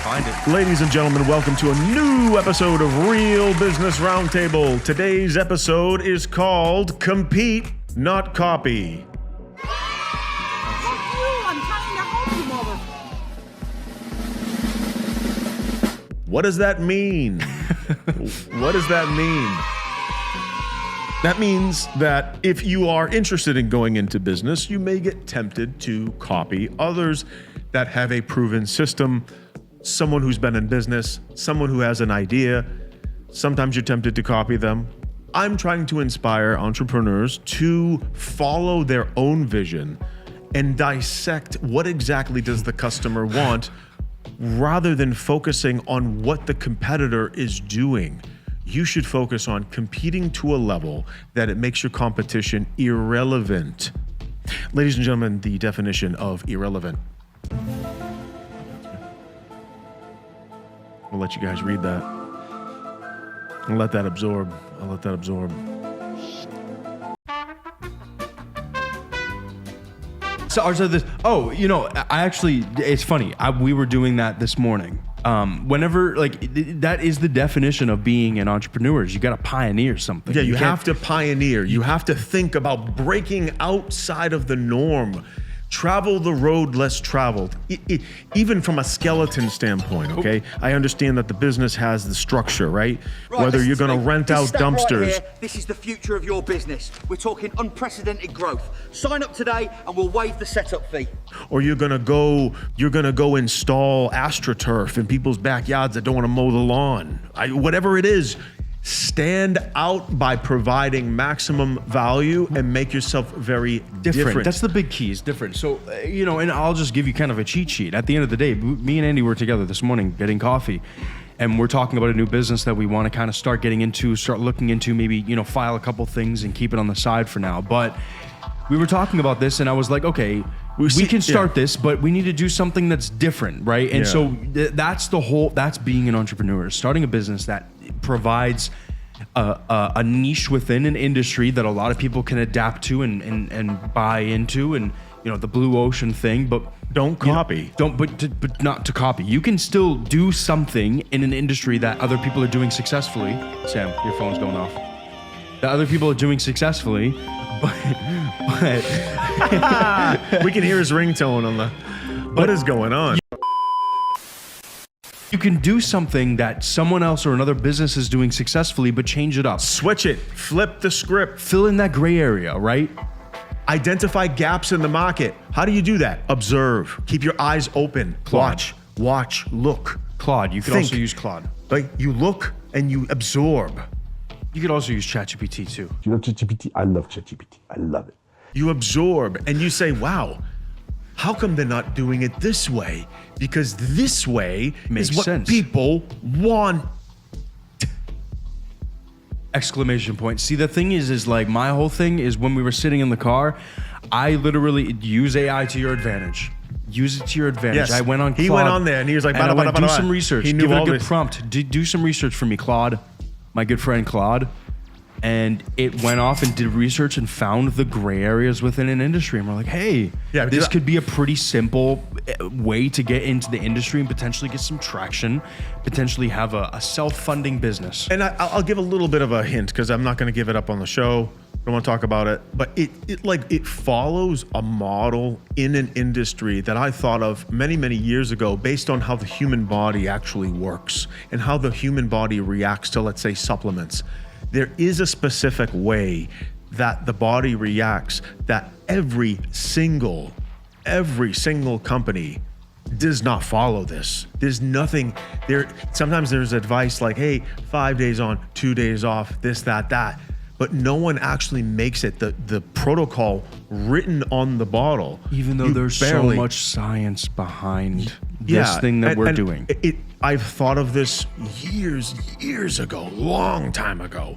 find it. Ladies and gentlemen, welcome to a new episode of Real Business Roundtable. Today's episode is called Compete, Not Copy. What does that mean? What does that mean? That means that if you are interested in going into business, you may get tempted to copy others that have a proven system, someone who's been in business, someone who has an idea. Sometimes you're tempted to copy them. I'm trying to inspire entrepreneurs to follow their own vision and dissect what exactly does the customer want rather than focusing on what the competitor is doing. You should focus on competing to a level that it makes your competition irrelevant. Ladies and gentlemen, the definition of irrelevant. I'll let you guys read that. I'll let that absorb. So, it's funny. We were doing that this morning. That is the definition of being an entrepreneur. Is you got to pioneer something. Yeah, you have to pioneer. You have to think about breaking outside of the norm. Travel the road less traveled. Even from a skeleton standpoint, okay? I understand that the business has the structure, right? Whether you're going to rent out dumpsters. Right here, this is the future of your business. We're talking unprecedented growth. Sign up today and we'll waive the setup fee. Or you're gonna go install AstroTurf in people's backyards that don't want to mow the lawn. Whatever it is, stand out by providing maximum value and make yourself very different. That's the big key, is different. So, and I'll just give you kind of a cheat sheet. At the end of the day, me and Andy were together this morning getting coffee, and we're talking about a new business that we want to kind of start looking into, maybe, file a couple things and keep it on the side for now. But we were talking about this, and I was like, okay, we can start this, but we need to do something that's different, right? And so that's being an entrepreneur, starting a business that provides a niche within an industry that a lot of people can adapt to and buy into, and the blue ocean thing. But don't copy. But not to copy. You can still do something in an industry that other people are doing successfully. Sam, your phone's going off. That other people are doing successfully, but we can hear his ringtone on the. What is going on? You can do something that someone else or another business is doing successfully, but change it up. Switch it. Flip the script. Fill in that gray area, right? Identify gaps in the market. How do you do that? Observe. Keep your eyes open. Claude. Watch, look. Claude. You can also use Claude. Like, you look and you absorb. You could also use ChatGPT too. You know ChatGPT? I love ChatGPT. I love it. You absorb and you say, wow, how come they're not doing it this way? Because this way is what people want. Exclamation point. See, the thing is like my whole thing is when we were sitting in the car, I literally use AI to your advantage. Use it to your advantage. Yes. I went on Claude. He went on there and he was like, do some research. He knew Give it a all good this. prompt. Do some research for me, Claude. My good friend Claude. And it went off and did research and found the gray areas within an industry. And we're like, hey, this could be a pretty simple way to get into the industry and potentially get some traction, potentially have a self-funding business. And I'll give a little bit of a hint because I'm not going to give it up on the show. I don't want to talk about it. But it follows a model in an industry that I thought of many, many years ago based on how the human body actually works and how the human body reacts to, let's say, supplements. There is a specific way that the body reacts that every single company does not follow this. There's nothing there. Sometimes there's advice like, hey, 5 days on, 2 days off, this, that, but no one actually makes it the protocol written on the bottle. Even though there's so much science behind this thing that we're doing. I've thought of this years ago, long time ago,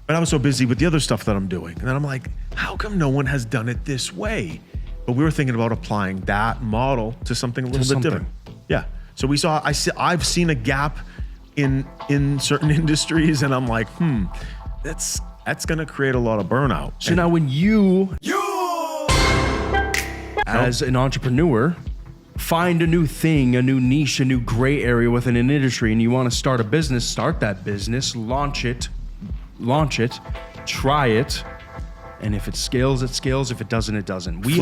but I was so busy with the other stuff that I'm doing. And then I'm like, how come no one has done it this way? But we were thinking about applying that model to something a little bit different. Yeah. So I've seen a gap in certain industries, and I'm like, that's going to create a lot of burnout. So now when you as an entrepreneur find a new thing, a new niche, a new gray area within an industry, and you want to start a business, start that business, launch it, try it, and if it scales, it scales. If it doesn't, it doesn't. We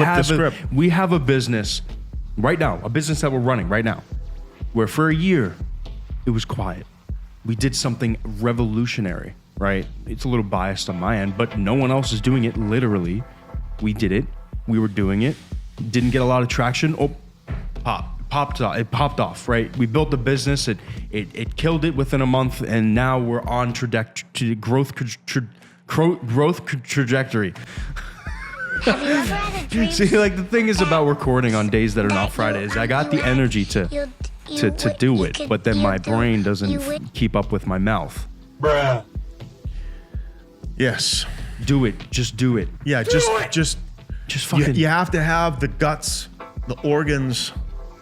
have a business right now, a business that we're running right now, where for a year, it was quiet. We did something revolutionary, right? It's a little biased on my end, but no one else is doing it. Literally, we did it. We were doing it. Didn't get a lot of traction. Oh, it popped off, right? We built the business. It killed it within a month, and now we're on growth trajectory. Have you ever had a dream? See, like the thing is about recording on days that are not Fridays. I got the energy to do it, but then my brain doesn't keep up with my mouth. Bruh. Yes. Do it. Just do it. Yeah, just fucking. You have to have the guts, the organs,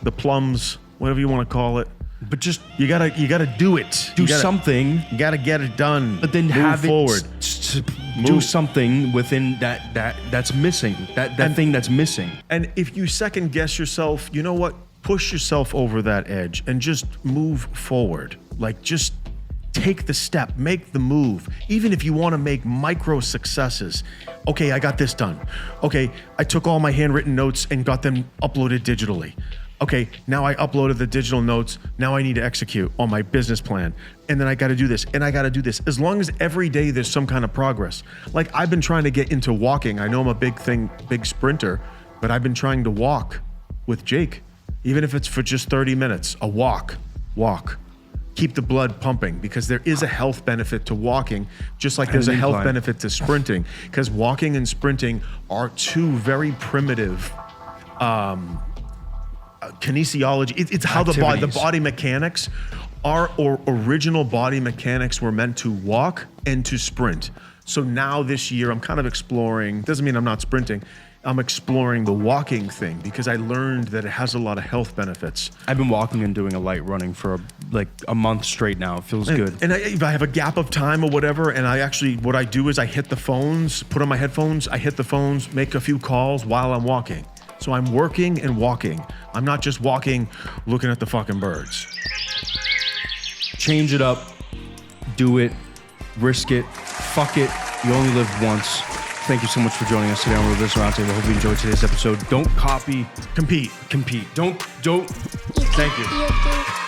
the plums, whatever you want to call it. But just you gotta do it. do something. You gotta get it done. But then move have forward. Do something within that's missing. That thing that's missing. And if you second guess yourself, you know what? Push yourself over that edge and just move forward. Like just take the step, make the move. Even if you want to make micro successes. Okay, I got this done. Okay, I took all my handwritten notes and got them uploaded digitally. Okay, now I uploaded the digital notes. Now I need to execute on my business plan. And then I got to do this and I got to do this. As long as every day there's some kind of progress. Like I've been trying to get into walking. I know I'm a big sprinter, but I've been trying to walk with Jake. Even if it's for just 30 minutes, a walk. Keep the blood pumping because there is a health benefit to walking, just like there's a health benefit to sprinting. Because walking and sprinting are two very primitive kinesiology. It's how the body mechanics. Our original body mechanics were meant to walk and to sprint. So now this year I'm kind of exploring, doesn't mean I'm not sprinting, I'm exploring the walking thing because I learned that it has a lot of health benefits. I've been walking and doing a light running for like a month straight now. It feels good. And if I have a gap of time or whatever, and what I do is I hit the phones, put on my headphones, I hit the phones, make a few calls while I'm walking. So I'm working and walking. I'm not just walking, looking at the fucking birds. Change it up, do it, risk it, fuck it. You only live once. Thank you so much for joining us today on Real Business Roundtable. I hope you enjoyed today's episode. Don't copy, compete. Don't. Thank you.